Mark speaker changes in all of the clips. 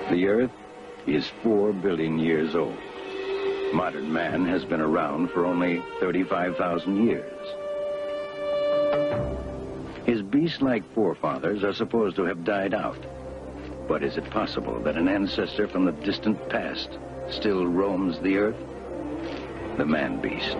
Speaker 1: The Earth is 4 billion years old. Modern man has been around for only 35,000 years. His beast-like forefathers are supposed to have died out. But is it possible that an ancestor from the distant past still roams the Earth? The man-beast.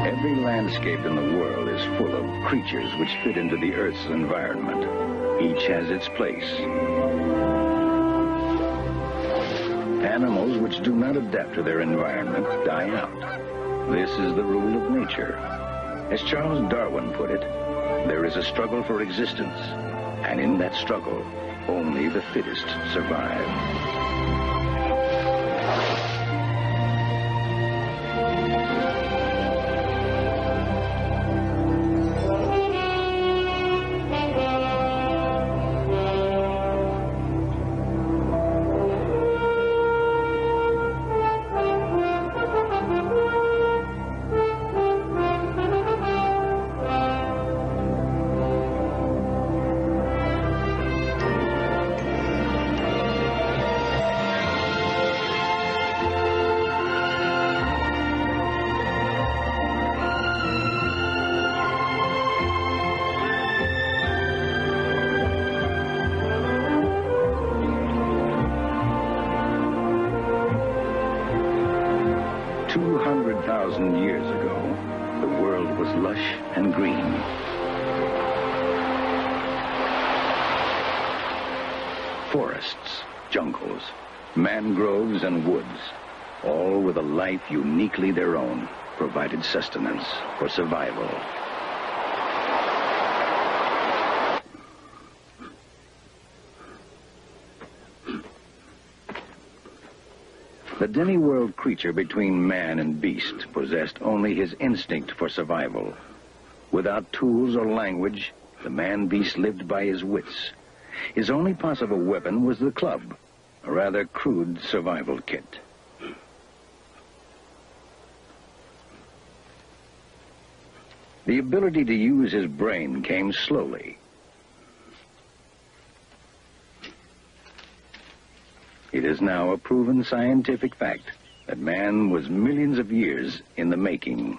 Speaker 1: Every landscape in the world is full of creatures which fit into the Earth's environment. Each has its place. Animals which do not adapt to their environment die out. This is the rule of nature. As Charles Darwin put it, there is a struggle for existence, and in that struggle, only the fittest survive. 200,000 years ago, the world was lush and green. Forests, jungles, mangroves, and woods, all with a life uniquely their own, provided sustenance for survival. The demi-world creature between man and beast possessed only his instinct for survival. Without tools or language, the man-beast lived by his wits. His only possible weapon was the club, a rather crude survival kit. The ability to use his brain came slowly. It is now a proven scientific fact that man was millions of years in the making.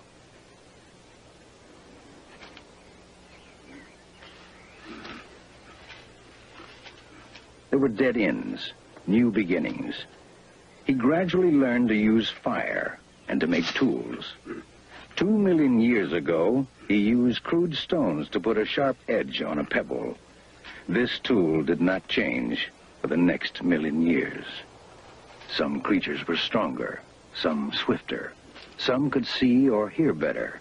Speaker 1: There were dead ends, new beginnings. He gradually learned to use fire and to make tools. 2 million years ago, he used crude stones to put a sharp edge on a pebble. This tool did not change for the next million years. Some creatures were stronger, some swifter. Some could see or hear better.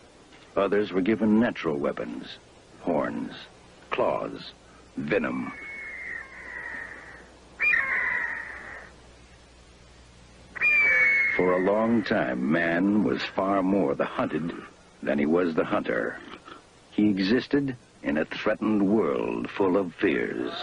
Speaker 1: Others were given natural weapons, horns, claws, venom. For a long time, man was far more the hunted than he was the hunter. He existed in a threatened world full of fears.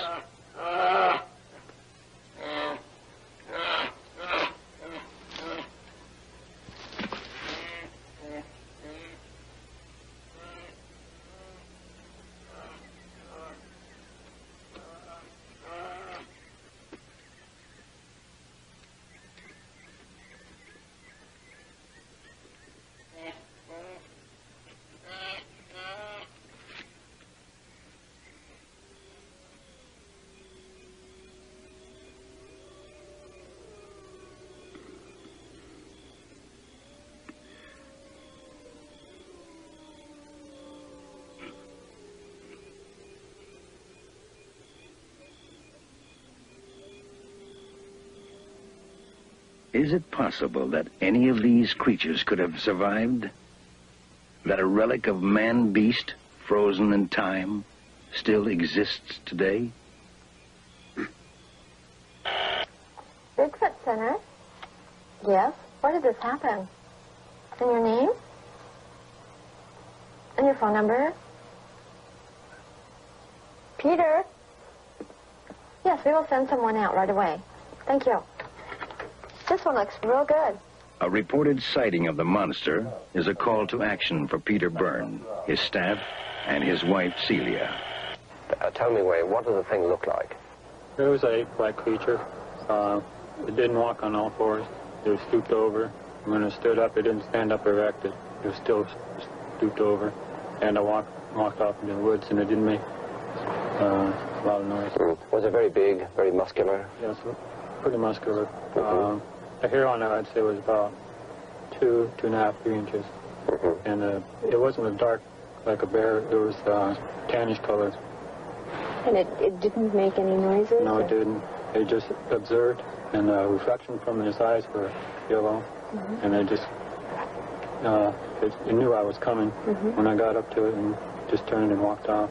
Speaker 1: Is it possible that any of these creatures could have survived? That a relic of man-beast, frozen in time, still exists today?
Speaker 2: Bigfoot Center? Yes? Where did this happen? And your name? And your phone number? Peter? Yes, we will send someone out right away. Thank you. This one looks real good.
Speaker 1: A reported sighting of the monster is a call to action for Peter Byrne, his staff, and his wife, Celia.
Speaker 3: Tell me, Wayne, what does the thing look like?
Speaker 4: It was an ape-like creature. It didn't walk on all fours. It was stooped over. When it stood up, it didn't stand up erect. It was still stooped over. And I walked off into the woods, and it didn't make a lot of noise.
Speaker 3: Was it very big, very muscular?
Speaker 4: Yes, pretty muscular. The hair on it, I'd say, was about 2.5, 3 inches. And it wasn't a dark like a bear. It was tannish color.
Speaker 2: And it didn't make any noises?
Speaker 4: No, it didn't. It just observed, and the reflection from his eyes were yellow. And it just, it knew I was coming when I got up to it and just turned and walked off.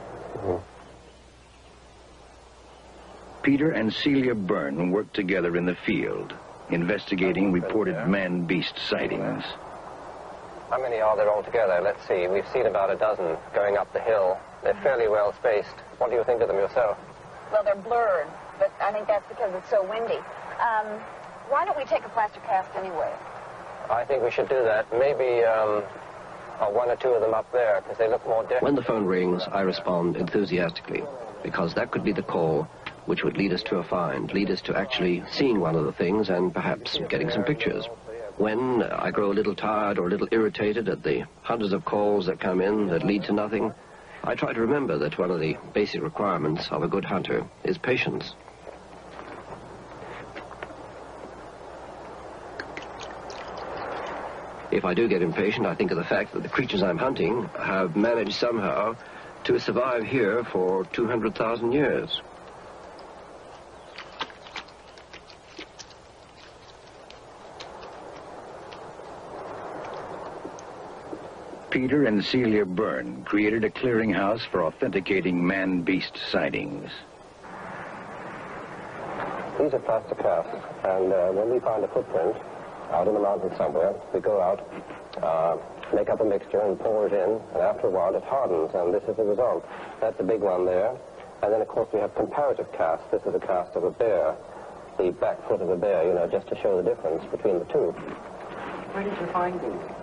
Speaker 1: Peter and Celia Byrne worked together in the field, investigating reported man-beast sightings.
Speaker 3: How many are there altogether? Let's see. We've seen about a dozen going up the hill. They're fairly well spaced. What do you think of them yourself?
Speaker 5: Well, they're blurred, but I think that's because it's so windy. Why don't we take a plaster cast anyway?
Speaker 3: I think we should do that. Maybe one or two of them up there, because they look more definite.
Speaker 6: When the phone rings, I respond enthusiastically, because that could be the call which would lead us to a find, lead us to actually seeing one of the things and perhaps getting some pictures. When I grow a little tired or a little irritated at the hundreds of calls that come in that lead to nothing, I try to remember that one of the basic requirements of a good hunter is patience. If I do get impatient, I think of the fact that the creatures I'm hunting have managed somehow to survive here for 200,000 years.
Speaker 1: Peter and Celia Byrne created a clearinghouse for authenticating man-beast sightings.
Speaker 3: These are plaster casts, and when we find a footprint out in the mountains somewhere, we go out, make up a mixture and pour it in, and after a while it hardens, and this is the result. That's the big one there. And then, of course, we have comparative casts. This is a cast of a bear, the back foot of a bear, you know, just to show the difference between the two.
Speaker 7: Where did you find these?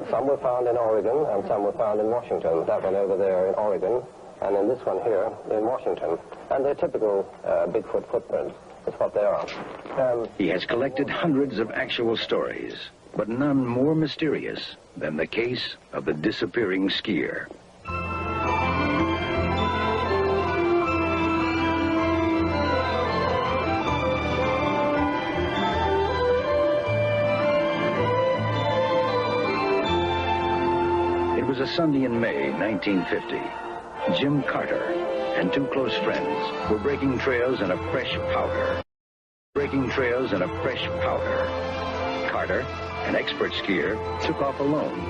Speaker 3: Some were found in Oregon, and some were found in Washington. That one over there in Oregon, and then this one here in Washington. And they're typical Bigfoot footprints. That's what they are.
Speaker 1: He has collected hundreds of actual stories, but none more mysterious than the case of the disappearing skier. It was a Sunday in May, 1950. Jim Carter and two close friends were breaking trails in a fresh powder. Carter, an expert skier, took off alone.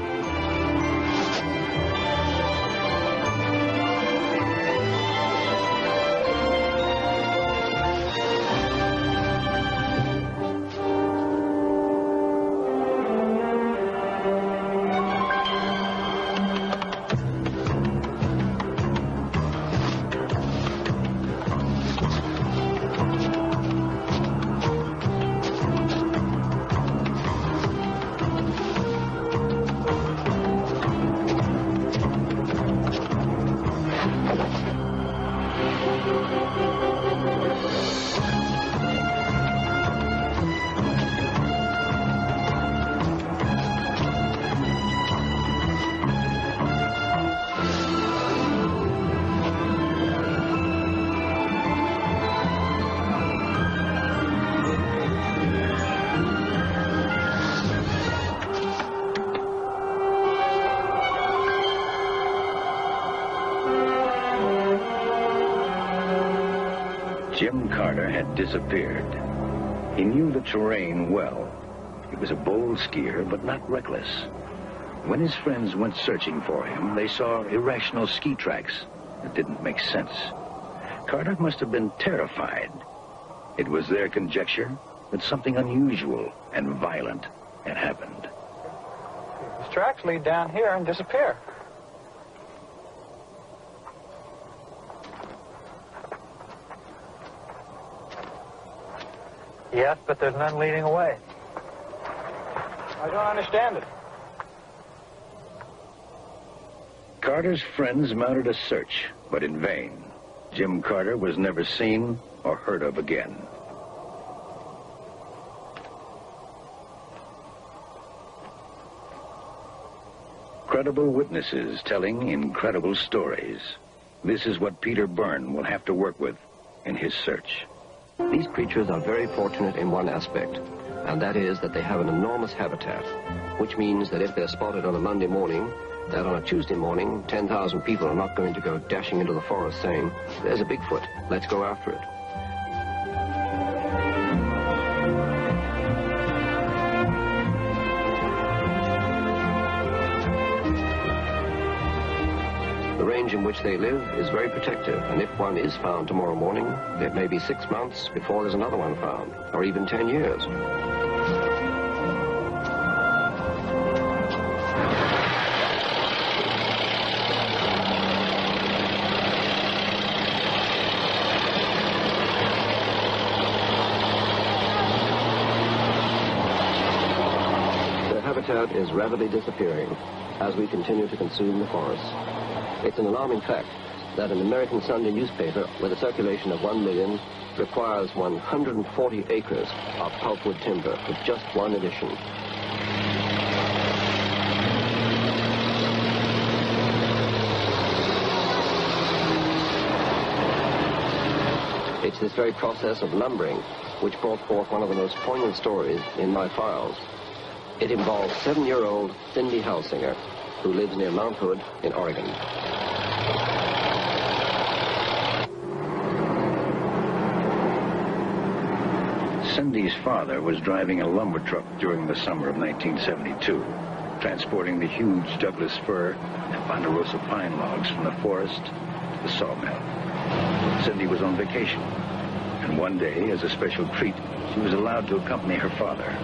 Speaker 1: Jim Carter had disappeared. He knew the terrain well. He was a bold skier, but not reckless. When his friends went searching for him, they saw irrational ski tracks that didn't make sense. Carter must have been terrified. It was their conjecture that something unusual and violent had happened.
Speaker 8: These tracks lead down here and disappear. Yes, but there's none leading away. I don't understand it.
Speaker 1: Carter's friends mounted a search, but in vain. Jim Carter was never seen or heard of again. Credible witnesses telling incredible stories. This is what Peter Byrne will have to work with in his search.
Speaker 6: These creatures are very fortunate in one aspect, and that is that they have an enormous habitat, which means that if they're spotted on a Monday morning, that on a Tuesday morning, 10,000 people are not going to go dashing into the forest saying, "There's a Bigfoot, let's go after it." The range in which they live is very protective, and if one is found tomorrow morning, it may be 6 months before there's another one found, or even 10 years. Their habitat is rapidly disappearing as we continue to consume the forests. It's an alarming fact that an American Sunday newspaper with a circulation of 1 million requires 140 acres of pulpwood timber with just one edition. It's this very process of lumbering which brought forth one of the most poignant stories in my files. It involves 7-year-old Cindy Halsinger, who lives near Mount Hood in Oregon.
Speaker 1: Cindy's father was driving a lumber truck during the summer of 1972, transporting the huge Douglas fir and ponderosa pine logs from the forest to the sawmill. Cindy was on vacation, and one day, as a special treat, she was allowed to accompany her father.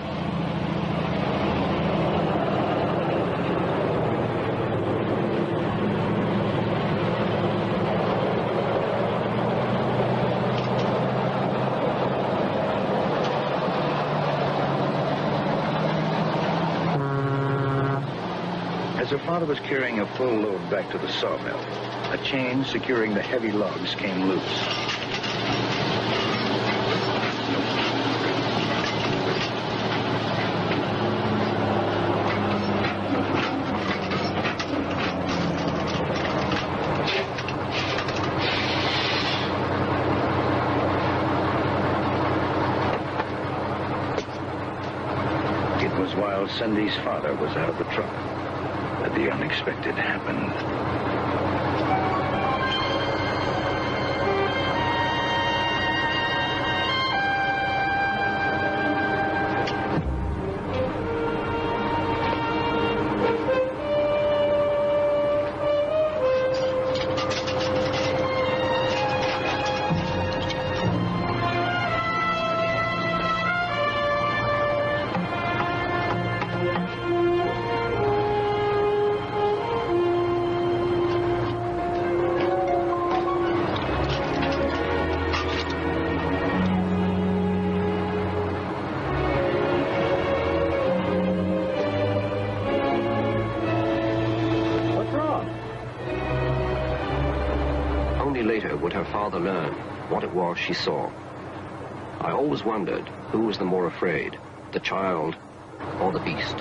Speaker 1: As her father was carrying a full load back to the sawmill, a chain securing the heavy logs came loose. It was while Cindy's father was out of the truck that the unexpected happened. Later would her father learn what it was she saw. I always wondered who was the more afraid, the child or the beast.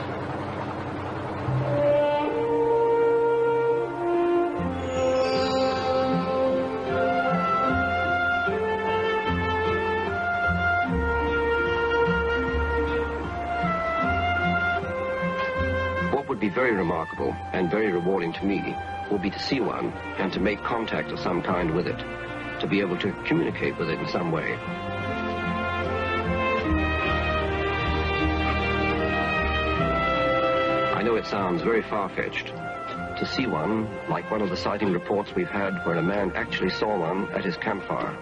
Speaker 1: What would be very remarkable and very rewarding to me will be to see one and to make contact of some kind with it.
Speaker 6: to be able to communicate with it in some way. I know it sounds very far-fetched to see one, like one of the sighting reports we've had where a man actually saw one at his campfire.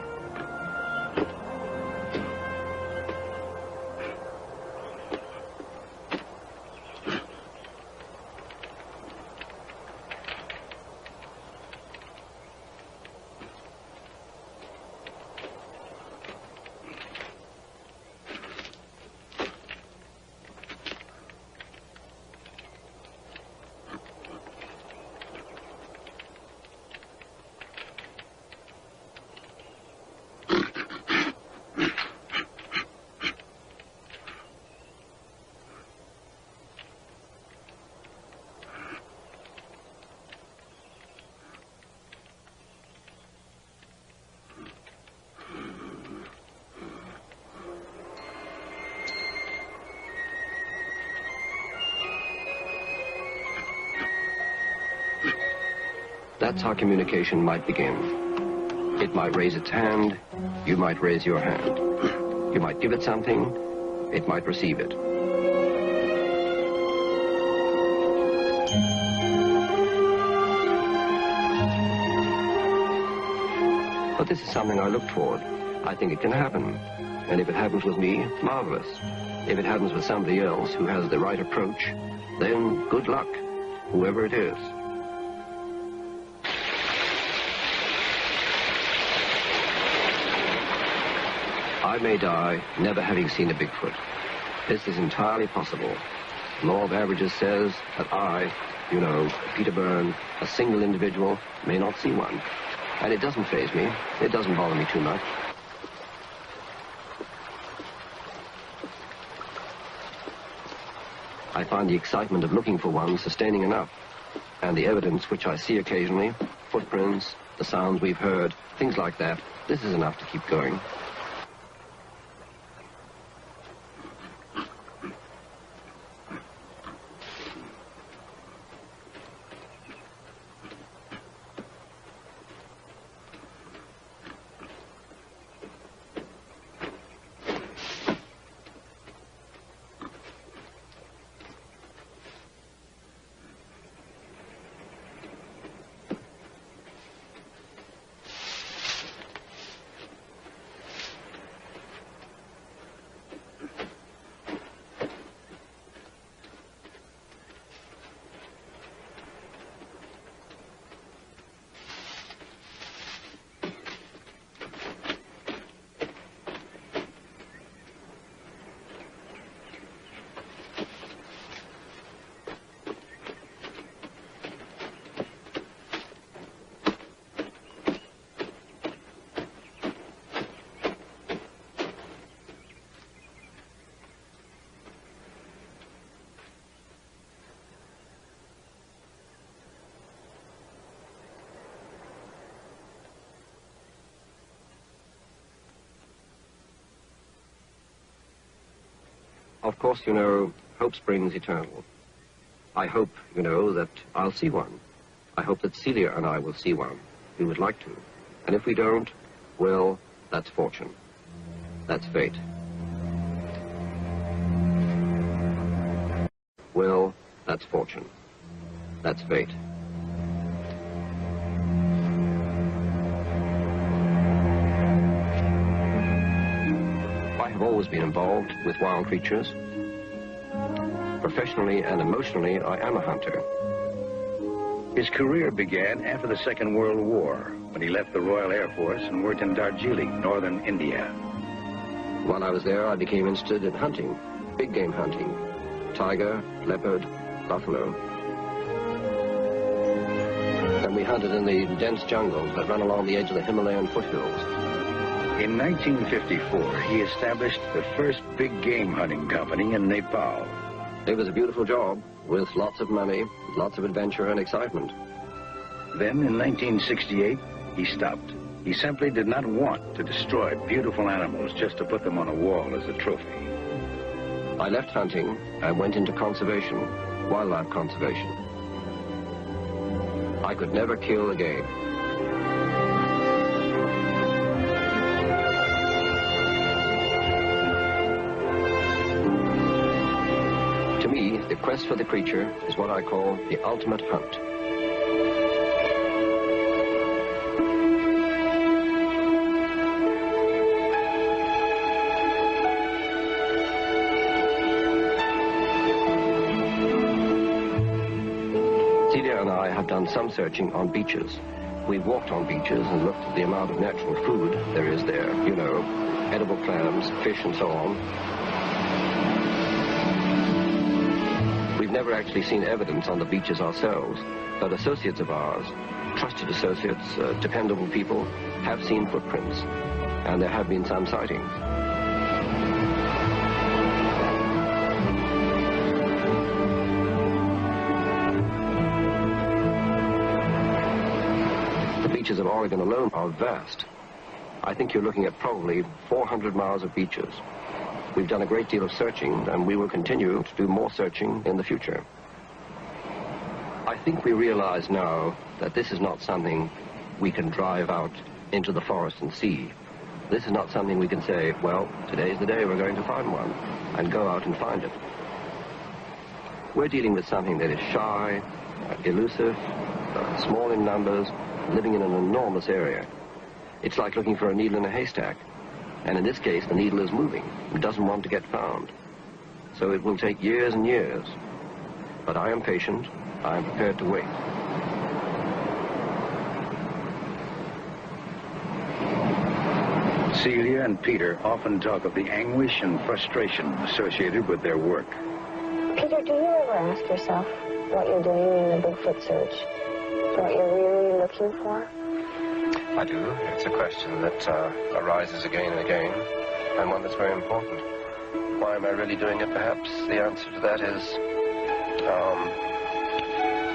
Speaker 6: That's how communication might begin. It might raise its hand, you might raise your hand. You might give it something, it might receive it. But this is something I look toward. I think it can happen. And if it happens with me, marvelous. If it happens with somebody else who has the right approach, then good luck, whoever it is. I may die never having seen a Bigfoot. This is entirely possible. The law of averages says that I, you know, Peter Byrne, a single individual, may not see one. And it doesn't faze me. It doesn't bother me too much. I find the excitement of looking for one sustaining enough. And the evidence which I see occasionally, footprints, the sounds we've heard, things like that, this is enough to keep going. Of course, you know, hope springs eternal. I hope, you know, that I'll see one. I hope that Celia and I will see one. We would like to. And if we don't, well, that's fortune. That's fate. Well, that's fortune. That's fate. I have always been involved with wild creatures. Professionally and emotionally, I am a hunter.
Speaker 1: His career began after the Second World War, when he left the Royal Air Force and worked in Darjeeling, northern India.
Speaker 6: While I was there, I became interested in hunting, big game hunting, tiger, leopard, buffalo. And we hunted in the dense jungles that run along the edge of the Himalayan foothills.
Speaker 1: In 1954, he established the first big game hunting company in Nepal.
Speaker 6: It was a beautiful job, with lots of money, lots of adventure and excitement.
Speaker 1: Then, in 1968, he stopped. He simply did not want to destroy beautiful animals just to put them on a wall as a trophy.
Speaker 6: I left hunting and went into conservation, wildlife conservation. I could never kill a game. quest for the creature is what I call the ultimate hunt. Celia and I have done some searching on beaches. We've walked on beaches and looked at the amount of natural food there is there, you know, edible clams, fish, and so on. We've never actually seen evidence on the beaches ourselves, but associates of ours, trusted associates, dependable people, have seen footprints, and there have been some sightings. The beaches of Oregon alone are vast. I think you're looking at probably 400 miles of beaches. We've done a great deal of searching, and we will continue to do more searching in the future. I think we realize now that this is not something we can drive out into the forest and see. This is not something we can say, well, today's the day we're going to find one, and go out and find it. We're dealing with something that is shy, elusive, small in numbers, living in an enormous area. It's like looking for a needle in a haystack. And in this case, the needle is moving. It doesn't want to get found. So it will take years and years. But I am patient. I am prepared to wait.
Speaker 1: Celia and Peter often talk of the anguish and frustration associated with their work.
Speaker 2: Peter, do you ever ask yourself what you're doing in the Bigfoot search? What you're really looking for?
Speaker 3: I do. It's a question that arises again and again, and one that's very important. Why am I really doing it, perhaps? The answer to that is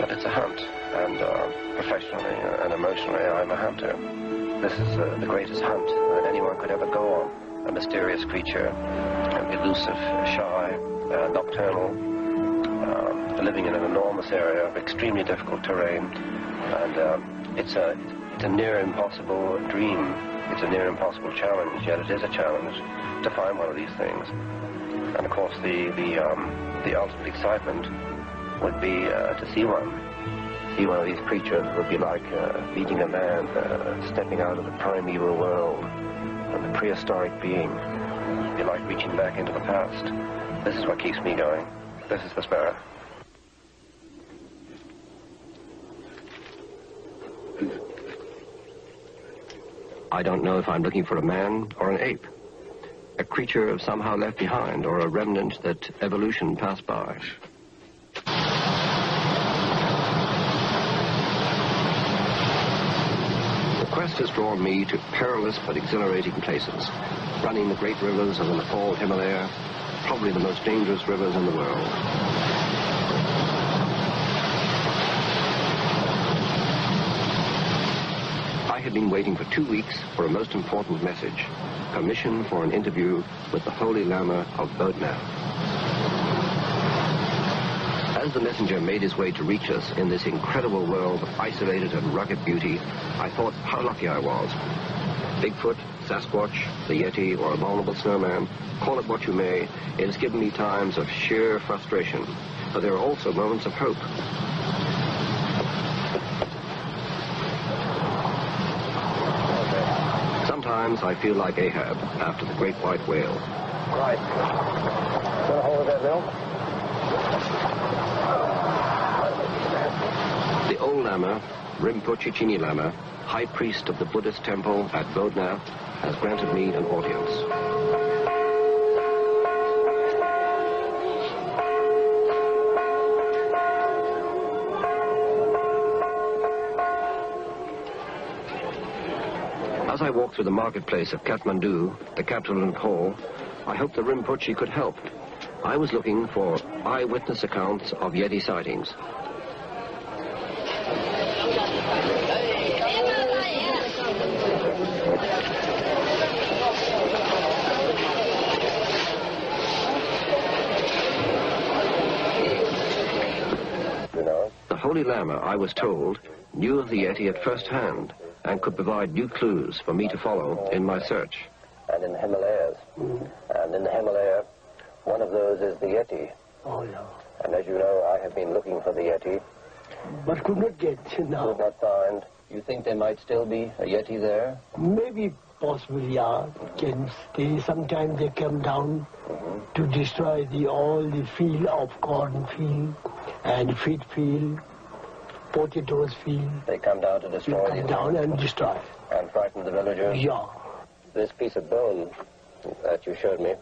Speaker 3: that it's a hunt, and professionally and emotionally, I'm a hunter. This is the greatest hunt that anyone could ever go on. A mysterious creature, elusive, shy, nocturnal, living in an enormous area of extremely difficult terrain, and it's a near impossible dream. It's a near impossible challenge, yet it is a challenge to find one of these things. And of course, the ultimate excitement would be to see one. See one of these creatures would be like meeting a man stepping out of the primeval world, and the prehistoric being. It'd be like reaching back into the past. This is what keeps me going. This is the spirit.
Speaker 6: I don't know if I'm looking for a man or an ape, a creature somehow left behind, or a remnant that evolution passed by. The quest has drawn me to perilous but exhilarating places, running the great rivers of the Nepal Himalaya, probably the most dangerous rivers in the world. I had been waiting for 2 weeks for a most important message, permission for an interview with the Holy Lama of Bodhnath. As the messenger made his way to reach us in this incredible world of isolated and rugged beauty, I thought how lucky I was. Bigfoot, Sasquatch, the Yeti, or a vulnerable snowman, call it what you may, it has given me times of sheer frustration, but there are also moments of hope. Sometimes I feel like Ahab after the great white whale.
Speaker 3: Right. Got a hold of that, Bill?
Speaker 6: The old Lama, Rinpoche Chini Lama, high priest of the Buddhist temple at Bodhnath, has granted me an audience. As I walked through the marketplace of Kathmandu, the capital of Nepal, I hoped the Rinpoche could help. I was looking for eyewitness accounts of Yeti sightings. The Holy Lama, I was told, knew of the Yeti at first hand and could provide new clues for me to follow in my search.
Speaker 3: And in the Himalayas. And in the Himalaya, one of those is the Yeti.
Speaker 9: Oh, yeah.
Speaker 3: And as you know, I have been looking for the Yeti.
Speaker 9: But could not get, no.
Speaker 3: Could not find. You think there might still be a Yeti there?
Speaker 9: Maybe, possibly, yeah. Can stay. Sometimes they come down to destroy all the field of corn field and wheat field, potatoes field.
Speaker 3: They come down to destroy
Speaker 9: They come down and destroy.
Speaker 3: And frighten the villagers?
Speaker 9: Yeah.
Speaker 3: This piece of bone that you showed me,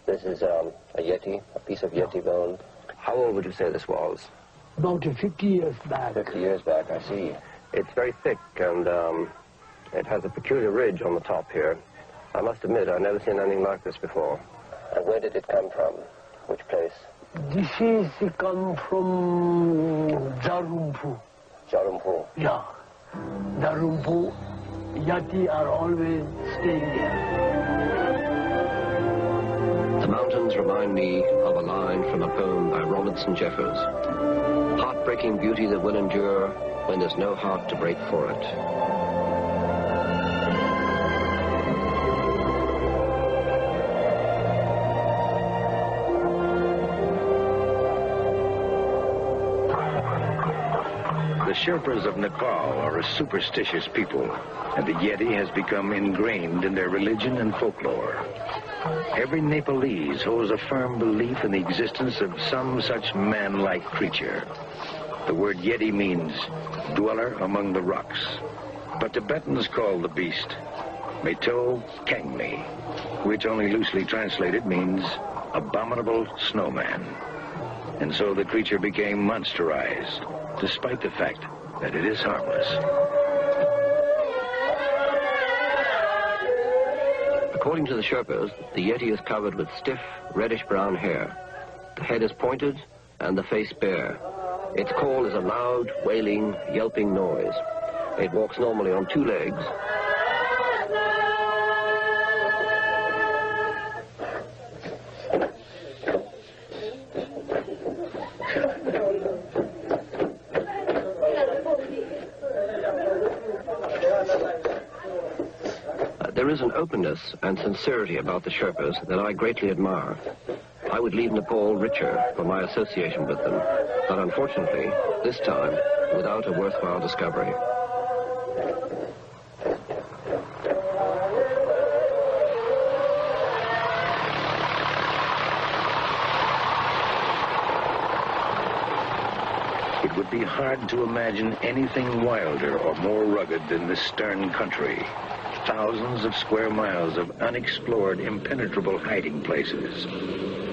Speaker 3: this is a Yeti, a piece of Yeti bone.
Speaker 6: How old would you say this was?
Speaker 9: About 50 years back.
Speaker 3: 50 years back, I see.
Speaker 6: It's very thick, and it has a peculiar ridge on the top here. I must admit, I've never seen anything like this before.
Speaker 3: And where did it come from? Which place?
Speaker 9: This is come from Jarumpu.
Speaker 3: Jarumpu?
Speaker 9: Yeah. Jarumpu. Yati are always staying there.
Speaker 6: The mountains remind me of a line from a poem by Robertson Jeffers. Heartbreaking beauty that will endure when there's no heart to break for it.
Speaker 1: The Sherpas of Nepal are a superstitious people, and the Yeti has become ingrained in their religion and folklore. Every Nepalese holds a firm belief in the existence of some such man-like creature. The word Yeti means dweller among the rocks, but Tibetans call the beast Meto Kengme, which only loosely translated means abominable snowman. And so the creature became monsterized, despite the fact that it is harmless.
Speaker 6: According to the Sherpas, the Yeti is covered with stiff, reddish-brown hair. The head is pointed and the face bare. Its call is a loud, wailing, yelping noise. It walks normally on two legs. There is an openness and sincerity about the Sherpas that I greatly admire. I would leave Nepal richer for my association with them, but unfortunately, this time, without a worthwhile discovery.
Speaker 1: It would be hard to imagine anything wilder or more rugged than this stern country. Thousands of square miles of unexplored, impenetrable hiding places.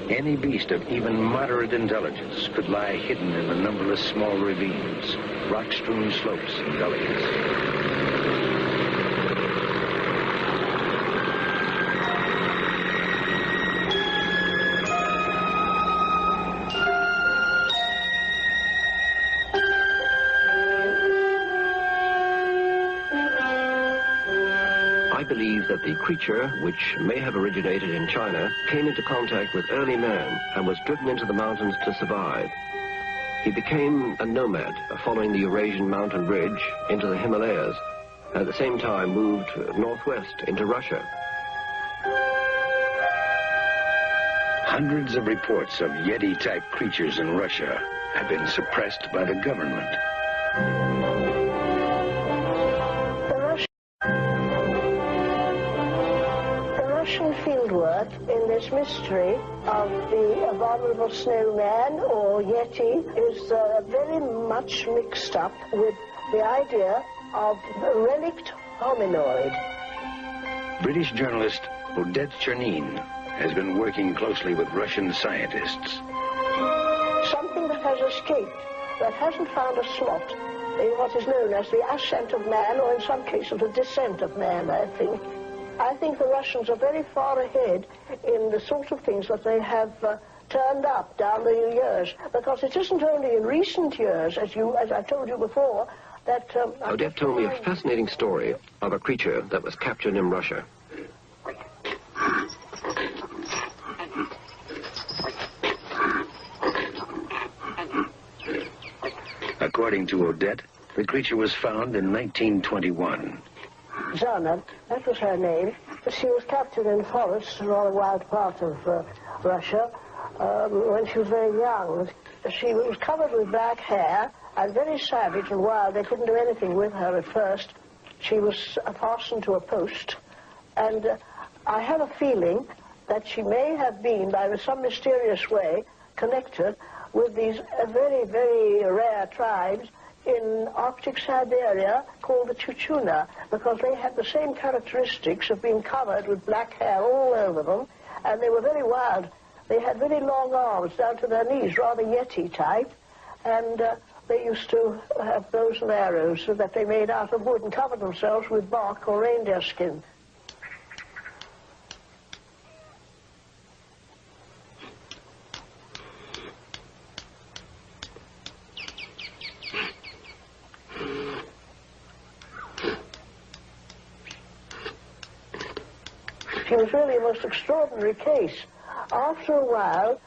Speaker 1: Any beast of even moderate intelligence could lie hidden in the numberless small ravines, rock-strewn slopes, and gullies.
Speaker 6: I believe that the creature, which may have originated in China, came into contact with early man and was driven into the mountains to survive. He became a nomad, following the Eurasian mountain ridge into the Himalayas, and at the same time moved northwest into Russia.
Speaker 1: Hundreds of reports of Yeti-type creatures in Russia have been suppressed by the government.
Speaker 10: Fieldwork in this mystery of the abominable snowman or Yeti is very much mixed up with the idea of a relict hominoid.
Speaker 1: British journalist Odette Chernin has been working closely with Russian scientists.
Speaker 10: Something that has escaped, that hasn't found a slot in what is known as the ascent of man, or in some cases the descent of man, I think. I think the Russians are very far ahead in the sort of things that they have turned up down the years, because it isn't only in recent years, as I told you before, that...
Speaker 6: Odette told me a fascinating story of a creature that was captured in Russia.
Speaker 1: According to Odette, the creature was found in 1921.
Speaker 10: Zana, that was her name. She was captured in forests in a rather wild part of Russia, when she was very young. She was covered with black hair and very savage and wild. They couldn't do anything with her at first. She was fastened to a post, and I have a feeling that she may have been, by some mysterious way, connected with these very, very rare tribes in Arctic Siberia called the Chuchuna, because they had the same characteristics of being covered with black hair all over them, and they were very wild. They had very long arms down to their knees, rather Yeti type, and they used to have bows and arrows that they made out of wood and covered themselves with bark or reindeer skin. She was really a most extraordinary case. After a while,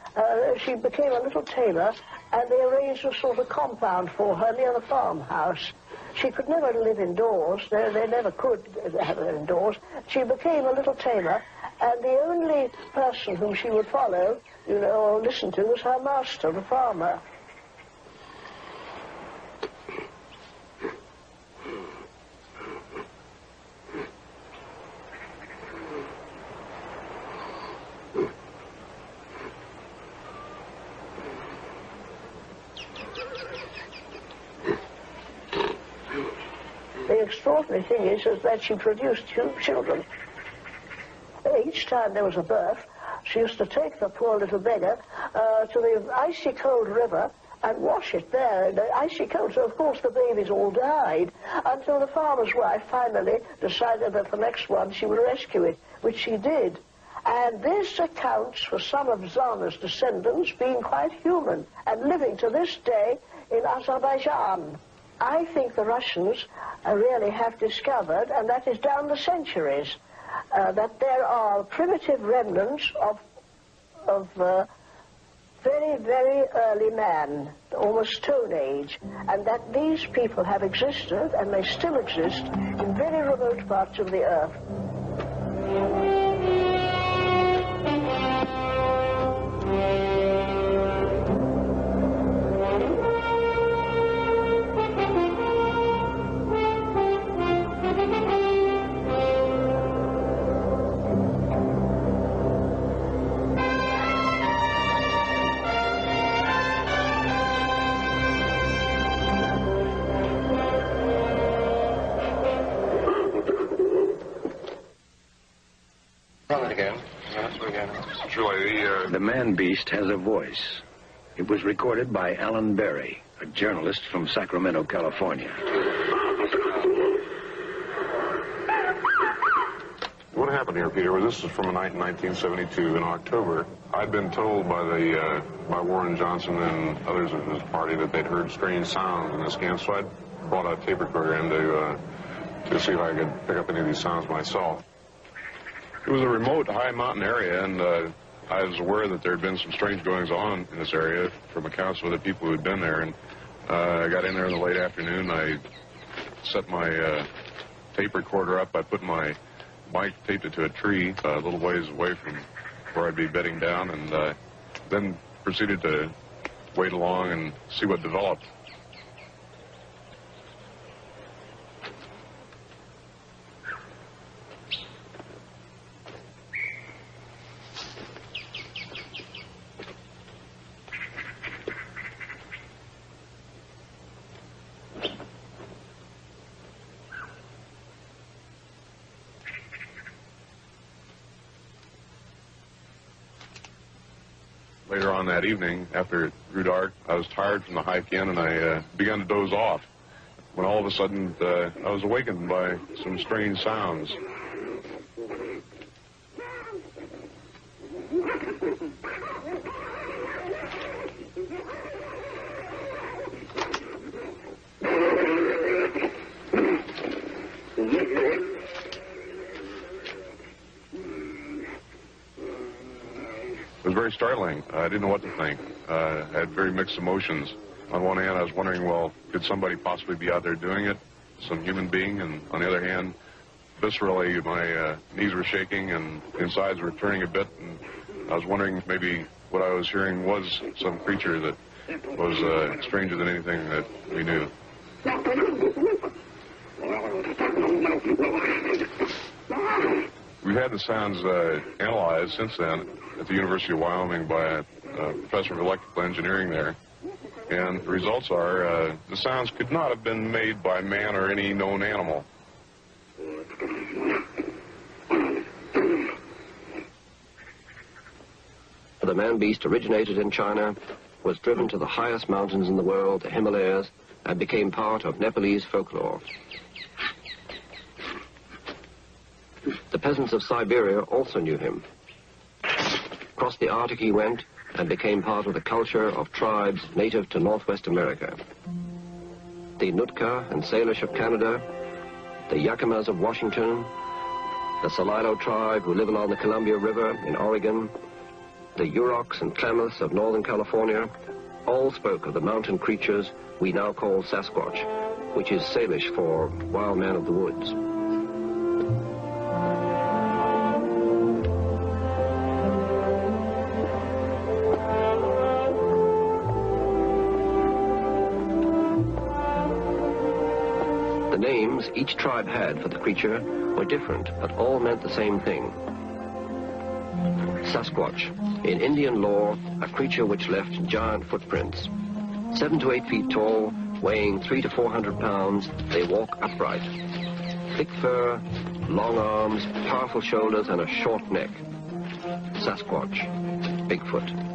Speaker 10: she became a little tailor, and they arranged a sort of compound for her near the farmhouse. She could never live indoors. They never could have her indoors. She became a little tailor, and the only person whom she would follow, you know, or listen to, was her master, the farmer. The extraordinary thing is that she produced two children. Each time there was a birth, she used to take the poor little beggar to the icy cold river and wash it there. The icy cold, so of course the babies all died, until the farmer's wife finally decided that the next one she would rescue it, which she did. And this accounts for some of Zana's descendants being quite human and living to this day in Azerbaijan. I think the Russians really have discovered, and that is down the centuries, that there are primitive remnants of very, very early man, almost Stone Age, and that these people have existed, and they still exist, in very remote parts of the earth.
Speaker 1: The man-beast has a voice. It was recorded by Alan Berry, a journalist from Sacramento, California.
Speaker 11: What happened here, Peter, was this is from a night in 1972 in October. I'd been told by Warren Johnson and others of his party that they'd heard strange sounds in this camp, so I brought a tape recorder in to see if I could pick up any of these sounds myself. It was a remote, high mountain area, and I was aware that there had been some strange goings-on in this area from accounts of other people who had been there, and I got in there in the late afternoon. I set my tape recorder up. I put my mic, taped it to a tree a little ways away from where I'd be bedding down, and then proceeded to wait along and see what developed. Later on that evening, after it grew dark, I was tired from the hike in, and I began to doze off, when all of a sudden I was awakened by some strange sounds. It was very startling. I didn't know what to think. I had very mixed emotions. On one hand, I was wondering, well, could somebody possibly be out there doing it, some human being? And on the other hand, viscerally, my knees were shaking and insides were turning a bit, and I was wondering if maybe what I was hearing was some creature that was stranger than anything that we knew. We've had the sounds analyzed since then at the University of Wyoming by a professor of electrical engineering there. And the results are the sounds could not have been made by man or any known animal.
Speaker 6: The man-beast originated in China, was driven to the highest mountains in the world, the Himalayas, and became part of Nepalese folklore. The peasants of Siberia also knew him. Across the Arctic he went and became part of the culture of tribes native to Northwest America. The Nootka and Salish of Canada, the Yakimas of Washington, the Salilo tribe who live along the Columbia River in Oregon, the Yuroks and Klamaths of Northern California, all spoke of the mountain creatures we now call Sasquatch, which is Salish for wild man of the woods. The names each tribe had for the creature were different, but all meant the same thing. Sasquatch, in Indian lore, a creature which left giant footprints. 7 to 8 feet tall, weighing 300 to 400 pounds, they walk upright. Thick fur, long arms, powerful shoulders, and a short neck. Sasquatch, Bigfoot.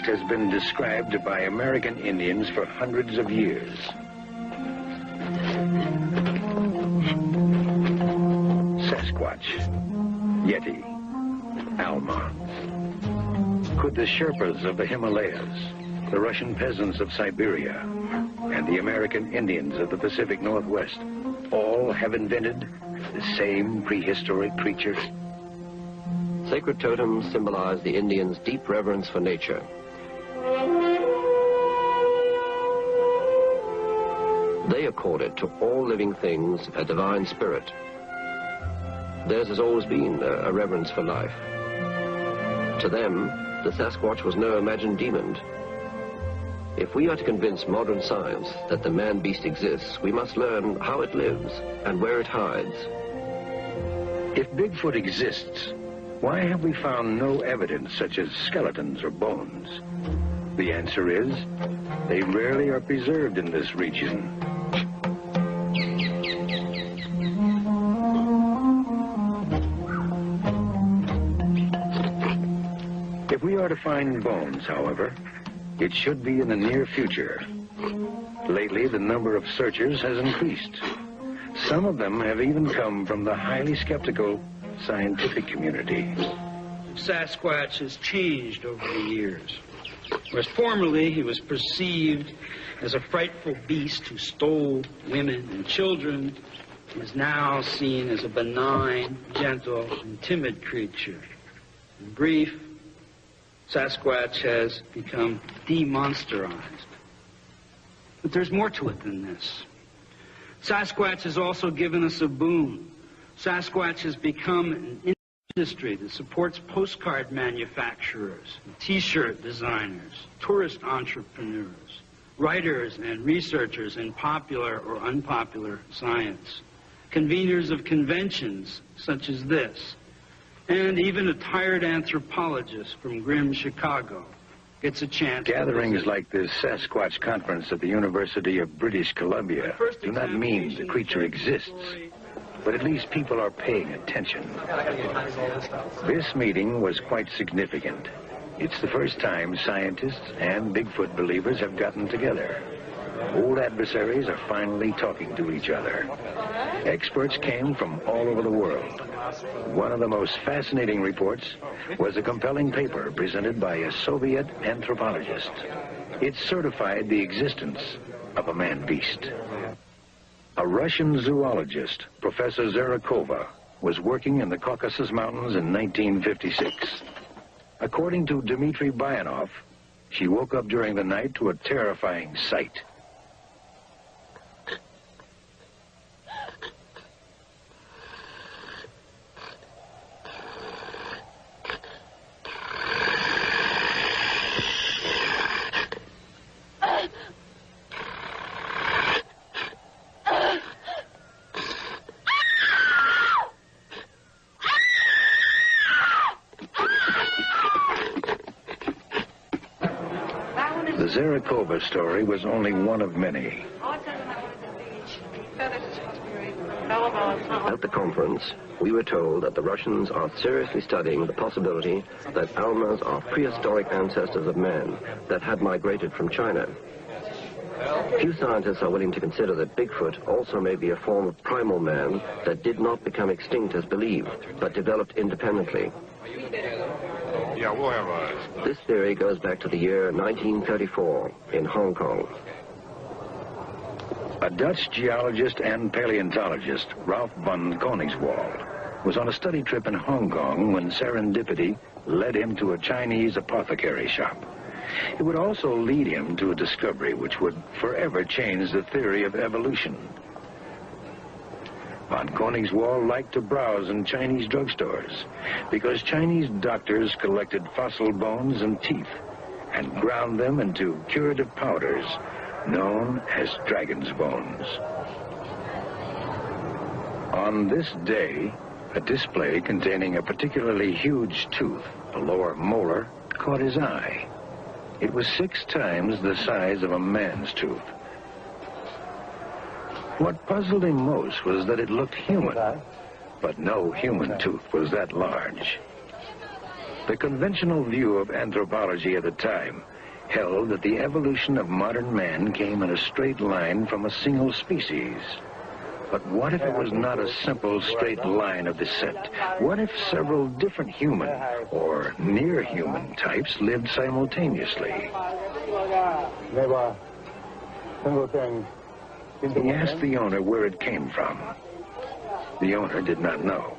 Speaker 1: Has been described by American Indians for hundreds of years. Sasquatch, Yeti, Alma. Could the Sherpas of the Himalayas, the Russian peasants of Siberia, and the American Indians of the Pacific Northwest all have invented the same prehistoric creature?
Speaker 6: Sacred totems symbolize the Indians' deep reverence for nature. They accorded to all living things a divine spirit. Theirs has always been a reverence for life. To them, the Sasquatch was no imagined demon. If we are to convince modern science that the man-beast exists, we must learn how it lives and where it hides.
Speaker 1: If Bigfoot exists, why have we found no evidence such as skeletons or bones? The answer is, they rarely are preserved in this region. If we are to find bones, however, it should be in the near future. Lately, the number of searchers has increased. Some of them have even come from the highly skeptical scientific community.
Speaker 12: Sasquatch has changed over the years. Whereas formerly he was perceived as a frightful beast who stole women and children, he is now seen as a benign, gentle, and timid creature. In brief, Sasquatch has become demonsterized. But there's more to it than this. Sasquatch has also given us a boon. Sasquatch has become an industry that supports postcard manufacturers, T-shirt designers, tourist entrepreneurs, writers and researchers in popular or unpopular science, conveners of conventions such as this, and even a tired anthropologist from grim Chicago gets a chance.
Speaker 1: Gatherings like this Sasquatch conference at the University of British Columbia do not mean the creature exists, but at least people are paying attention. This meeting was quite significant. It's the first time scientists and Bigfoot believers have gotten together. Old adversaries are finally talking to each other. Experts came from all over the world. One of the most fascinating reports was a compelling paper presented by a Soviet anthropologist. It certified the existence of a man-beast. A Russian zoologist, Professor Zarakova, was working in the Caucasus Mountains in 1956. According to Dmitry Bayanov, she woke up during the night to a terrifying sight. The Zarakova story was only one of many.
Speaker 6: At the conference, we were told that the Russians are seriously studying the possibility that Almas are prehistoric ancestors of man that had migrated from China. Few scientists are willing to consider that Bigfoot also may be a form of primal man that did not become extinct as believed, but developed independently.
Speaker 11: Yeah, we'll have a...
Speaker 6: This theory goes back to the year 1934 in Hong Kong.
Speaker 1: A Dutch geologist and paleontologist, Ralph von Koningswald, was on a study trip in Hong Kong when serendipity led him to a Chinese apothecary shop. It would also lead him to a discovery which would forever change the theory of evolution. Von Koningswald liked to browse in Chinese drugstores because Chinese doctors collected fossil bones and teeth and ground them into curative powders known as dragon's bones. On this day, a display containing a particularly huge tooth, a lower molar, caught his eye. It was 6 times the size of a man's tooth. What puzzled him most was that it looked human, but no human tooth was that large. The conventional view of anthropology at the time held that the evolution of modern man came in a straight line from a single species. But what if it was not a simple straight line of descent? What if several different human or near-human types lived simultaneously? He asked the owner where it came from. The owner did not know.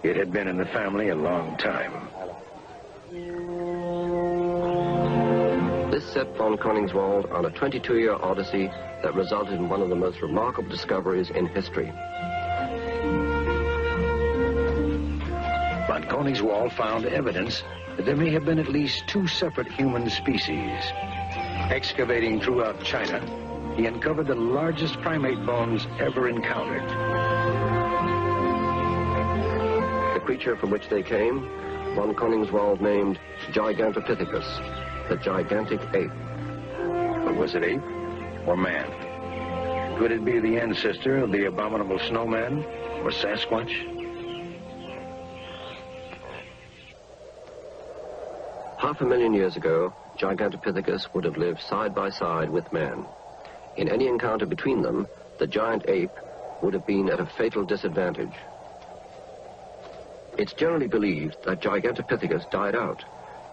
Speaker 1: It had been in the family a long time.
Speaker 6: This set von Koningswald on a 22-year odyssey that resulted in one of the most remarkable discoveries in history.
Speaker 1: Von Koningswald found evidence that there may have been at least 2 separate human species. Excavating throughout China, he uncovered the largest primate bones ever encountered.
Speaker 6: The creature from which they came, von Koningswald named Gigantopithecus, the gigantic ape.
Speaker 1: But was it ape or man? Could it be the ancestor of the abominable snowman or Sasquatch?
Speaker 6: Half a million years ago, Gigantopithecus would have lived side by side with man. In any encounter between them, the giant ape would have been at a fatal disadvantage. It's generally believed that Gigantopithecus died out.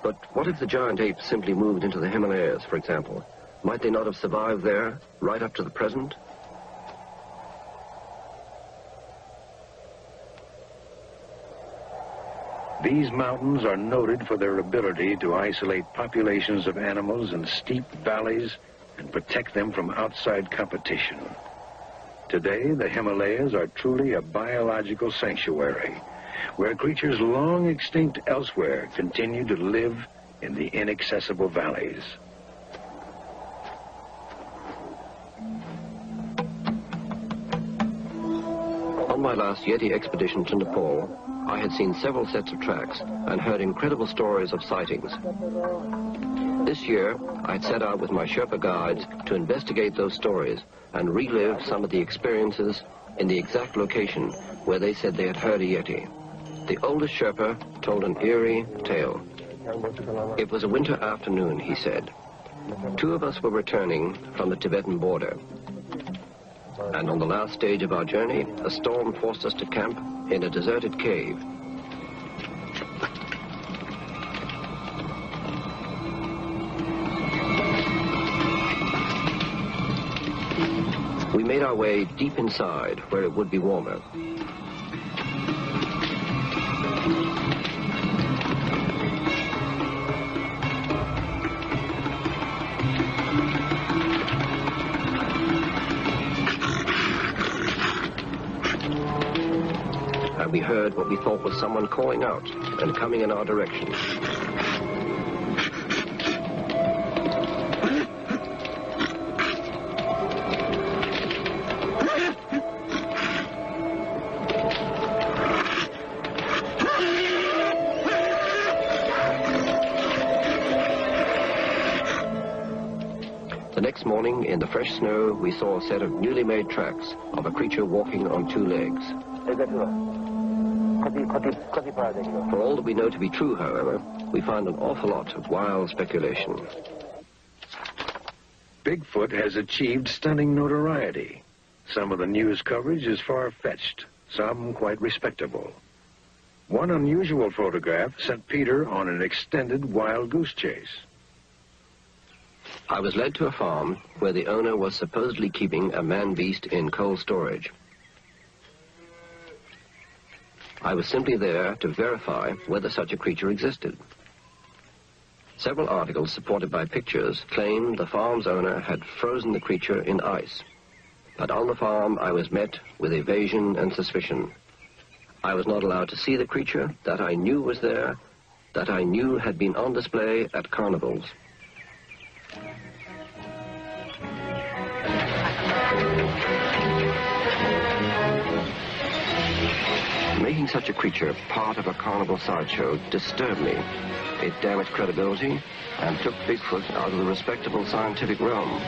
Speaker 6: But what if the giant ape simply moved into the Himalayas, for example? Might they not have survived there right up to the present?
Speaker 1: These mountains are noted for their ability to isolate populations of animals in steep valleys and protect them from outside competition. Today, the Himalayas are truly a biological sanctuary, where creatures long extinct elsewhere continue to live in the inaccessible valleys.
Speaker 6: On my last Yeti expedition to Nepal, I had seen several sets of tracks and heard incredible stories of sightings. This year, I had set out with my Sherpa guides to investigate those stories and relive some of the experiences in the exact location where they said they had heard a Yeti. The oldest Sherpa told an eerie tale. It was a winter afternoon, he said. 2 of us were returning from the Tibetan border. And on the last stage of our journey, a storm forced us to camp in a deserted cave. We made our way deep inside, where it would be warmer. we heard what we thought was someone calling out and coming in our direction. The next morning, in the fresh snow, we saw a set of newly made tracks of a creature walking on two legs. For all that we know to be true, however, we find an awful lot of wild speculation.
Speaker 1: Bigfoot has achieved stunning notoriety. Some of the news coverage is far-fetched, some quite respectable. One unusual photograph sent Peter on an extended wild goose chase.
Speaker 6: I was led to a farm where the owner was supposedly keeping a man-beast in cold storage. I was simply there to verify whether such a creature existed. Several articles supported by pictures claimed the farm's owner had frozen the creature in ice. But on the farm, I was met with evasion and suspicion. I was not allowed to see the creature that I knew was there, that I knew had been on display at carnivals. Making such a creature part of a carnival sideshow disturbed me. It damaged credibility and took Bigfoot out of the respectable scientific realm.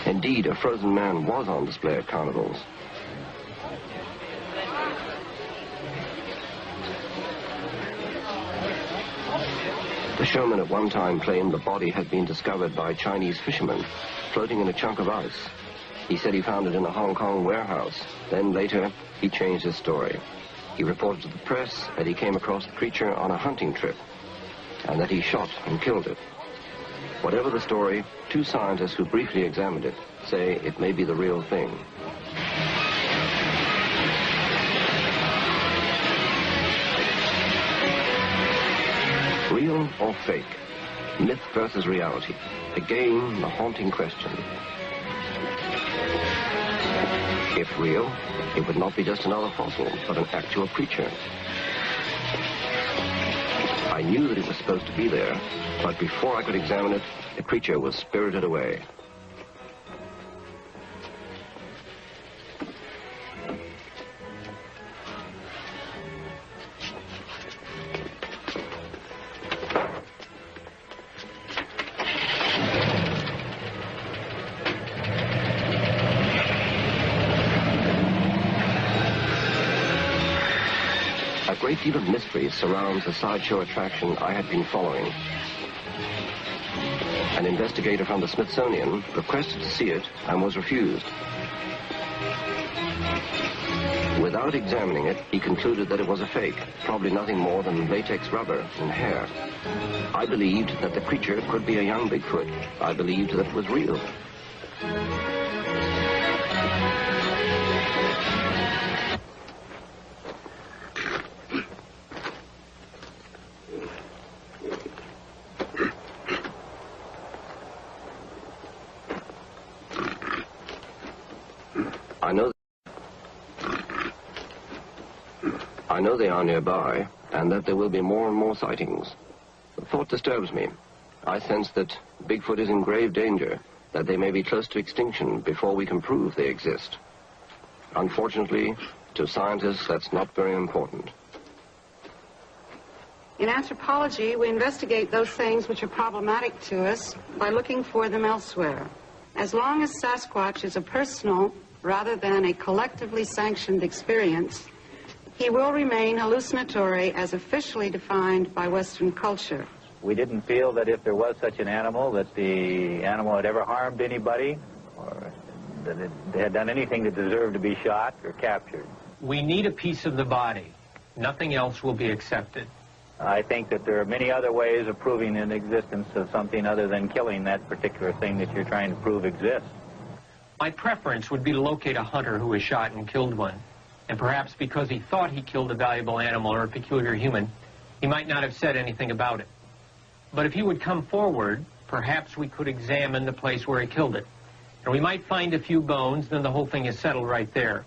Speaker 6: Indeed, a frozen man was on display at carnivals. The showman at one time claimed the body had been discovered by Chinese fishermen, floating in a chunk of ice. He said he found it in a Hong Kong warehouse. Then later, he changed his story. He reported to the press that he came across the creature on a hunting trip, and that he shot and killed it. Whatever the story, two scientists who briefly examined it say it may be the real thing. Real or fake? Myth versus reality. Again, the haunting question. If real, it would not be just another fossil, but an actual creature. I knew that it was supposed to be there, but before I could examine it, the creature was spirited away. A great deal of mystery surrounds the sideshow attraction I had been following. An investigator from the Smithsonian requested to see it and was refused. Without examining it, he concluded that it was a fake, probably nothing more than latex rubber and hair. I believed that the creature could be a young Bigfoot. I believed that it was real. I know they are nearby, and that there will be more and more sightings. The thought disturbs me. I sense that Bigfoot is in grave danger, that they may be close to extinction before we can prove they exist. Unfortunately, to scientists, that's not very important.
Speaker 13: In anthropology, we investigate those things which are problematic to us by looking for them elsewhere. As long as Sasquatch is a personal rather than a collectively sanctioned experience, he will remain hallucinatory as officially defined by Western culture.
Speaker 8: We didn't feel that if there was such an animal, that the animal had ever harmed anybody, or that it had done anything that deserved to be shot or captured.
Speaker 14: We need a piece of the body. Nothing else will be accepted.
Speaker 8: I think that there are many other ways of proving an existence of something other than killing that particular thing that you're trying to prove exists.
Speaker 14: My preference would be to locate a hunter who was shot and killed one. And perhaps because he thought he killed a valuable animal or a peculiar human, he might not have said anything about it. But if he would come forward, perhaps we could examine the place where he killed it. And we might find a few bones, then the whole thing is settled right there.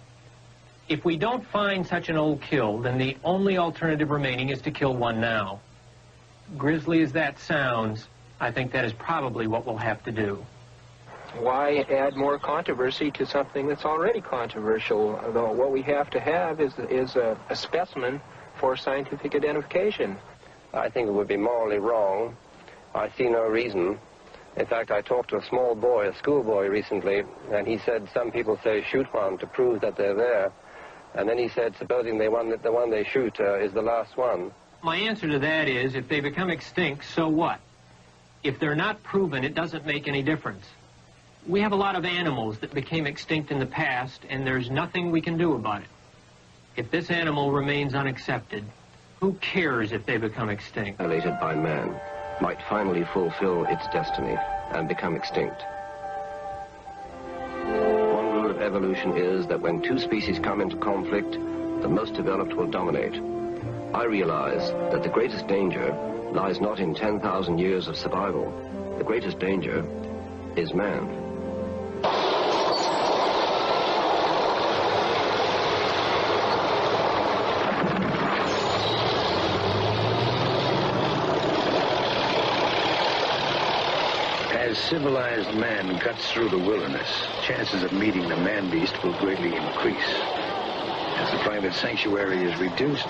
Speaker 14: If we don't find such an old kill, then the only alternative remaining is to kill one now. Grisly as that sounds, I think that is probably what we'll have to do.
Speaker 15: Why add more controversy to something that's already controversial? Although what we have to have is a specimen for scientific identification.
Speaker 3: I think it would be morally wrong. I see no reason. In fact, I talked to a small boy, a schoolboy recently, and he said some people say shoot one to prove that they're there. And then he said, supposing the one they shoot is the last one.
Speaker 14: My answer to that is, if they become extinct, so what? If they're not proven, it doesn't make any difference. We have a lot of animals that became extinct in the past, and there's nothing we can do about it. If this animal remains unaccepted, who cares if they become extinct?
Speaker 6: Annihilated by man, might finally fulfill its destiny and become extinct. One rule of evolution is that when two species come into conflict, the most developed will dominate. I realize that the greatest danger lies not in 10,000 years of survival. The greatest danger is man.
Speaker 1: As civilized man cuts through the wilderness, chances of meeting the man-beast will greatly increase. As the private sanctuary is reduced,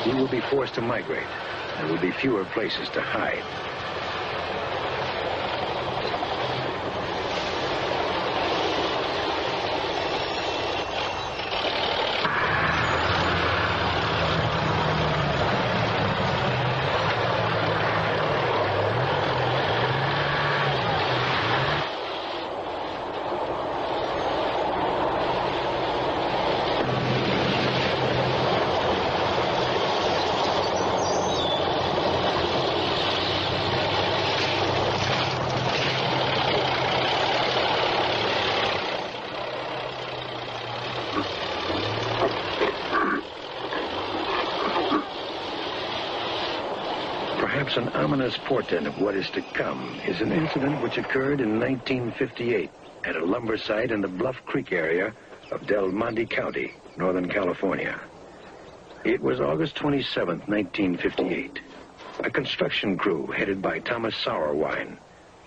Speaker 1: he will be forced to migrate. There will be fewer places to hide. Perhaps an ominous portent of what is to come is an incident which occurred in 1958 at a lumber site in the Bluff Creek area of Del Monte County, Northern California. It was August 27, 1958. A construction crew headed by Thomas Sauerwein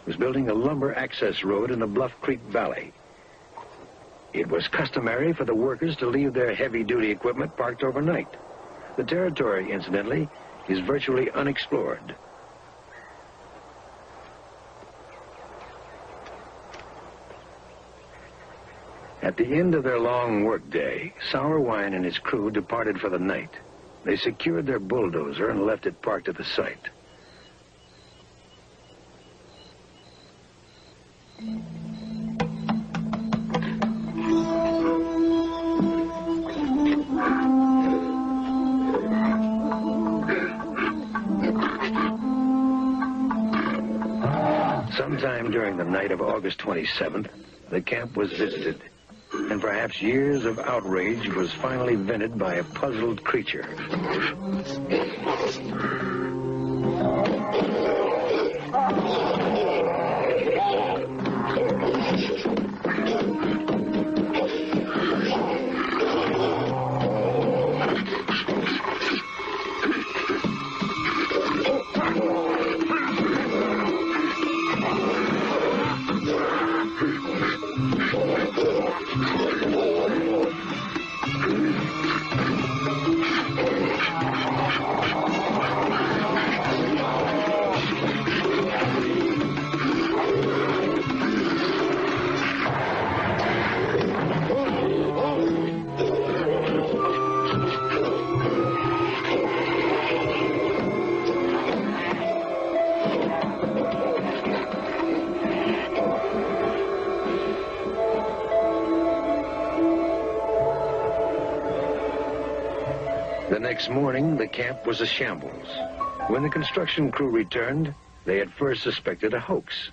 Speaker 1: was building a lumber access road in the Bluff Creek Valley. It was customary for the workers to leave their heavy-duty equipment parked overnight. The territory, incidentally, is virtually unexplored. At the end of their long workday, Sauerwein and his crew departed for the night. They secured their bulldozer and left it parked at the site. Sometime during the night of August 27th, the camp was visited, and perhaps years of outrage was finally vented by a puzzled creature. The next morning, the camp was a shambles. When the construction crew returned, they at first suspected a hoax.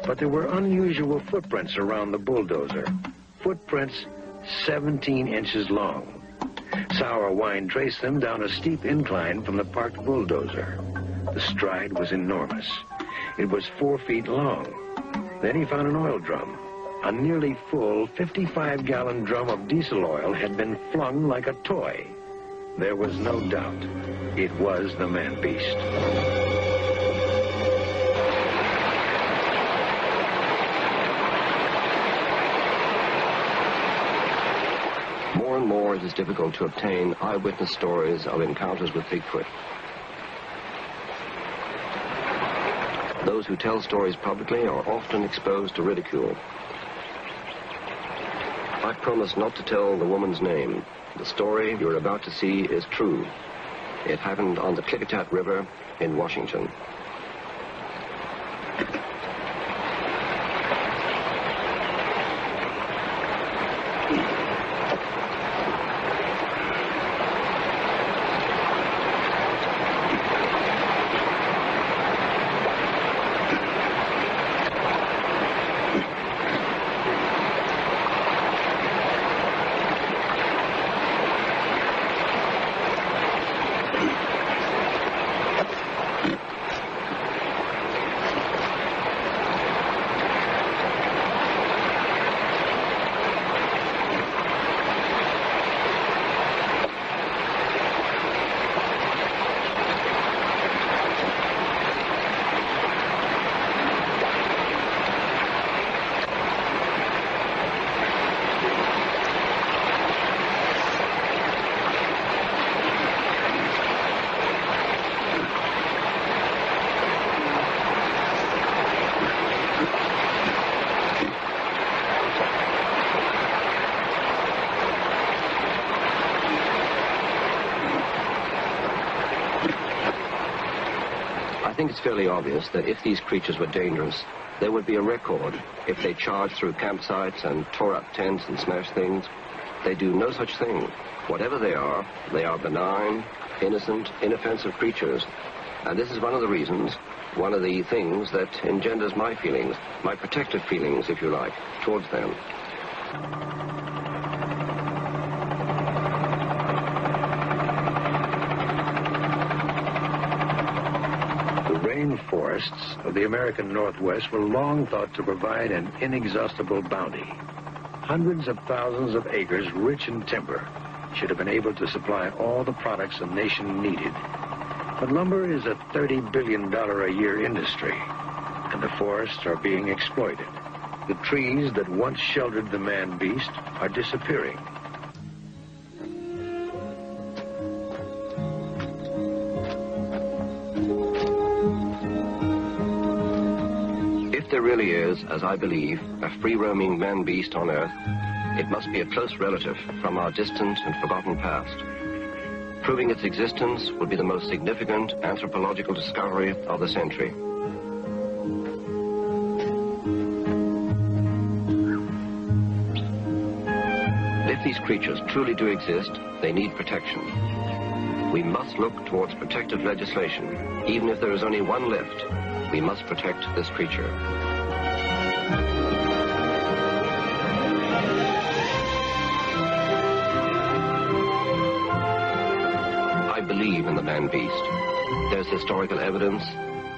Speaker 1: But there were unusual footprints around the bulldozer. Footprints 17 inches long. Sauerwein traced them down a steep incline from the parked bulldozer. The stride was enormous. It was 4 feet long. Then he found an oil drum.
Speaker 16: A nearly full 55-gallon drum of diesel oil had been flung like a toy. There was no doubt. It was the man-beast.
Speaker 6: More and more it is difficult to obtain eyewitness stories of encounters with Bigfoot. Those who tell stories publicly are often exposed to ridicule. I promise not to tell the woman's name. The story you're about to see is true. It happened on the Klickitat River in Washington. I think it's fairly obvious that if these creatures were dangerous, there would be a record. If they charged through campsites and tore up tents and smashed things, they do no such thing. Whatever they are benign, innocent, inoffensive creatures. And this is one of the reasons, one of the things that engenders my feelings, my protective feelings, if you like, towards them.
Speaker 16: Forests of the American Northwest were long thought to provide an inexhaustible bounty. Hundreds of thousands of acres rich in timber should have been able to supply all the products a nation needed. But lumber is a $30 billion a year industry, and the forests are being exploited. The trees that once sheltered the man-beast are disappearing.
Speaker 6: If there really is, as I believe, a free-roaming man-beast on Earth, it must be a close relative from our distant and forgotten past. Proving its existence would be the most significant anthropological discovery of the century. If these creatures truly do exist, they need protection. We must look towards protective legislation. Even if there is only one left, we must protect this creature. I believe in the man-beast. There's historical evidence.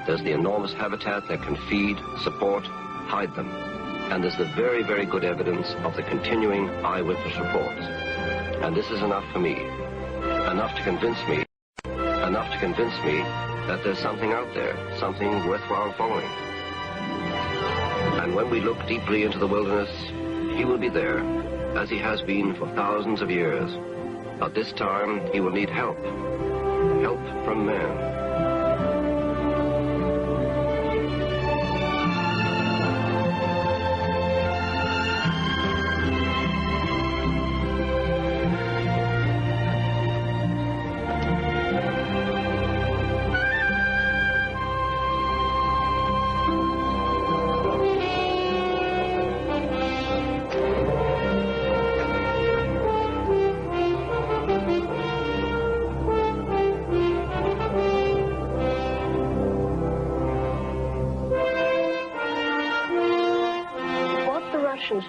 Speaker 6: There's the enormous habitat that can feed, support, hide them. And there's the very, very good evidence of the continuing eyewitness reports. And this is enough for me. Enough to convince me that there's something out there, something worthwhile following. And when we look deeply into the wilderness, he will be there, as he has been for thousands of years. But this time, he will need help. Help from man.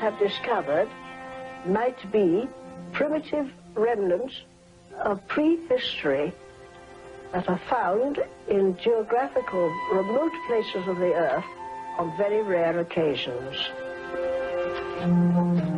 Speaker 10: Have discovered might be primitive remnants of prehistory that are found in geographical remote places of the earth on very rare occasions.
Speaker 1: Squirrely-G.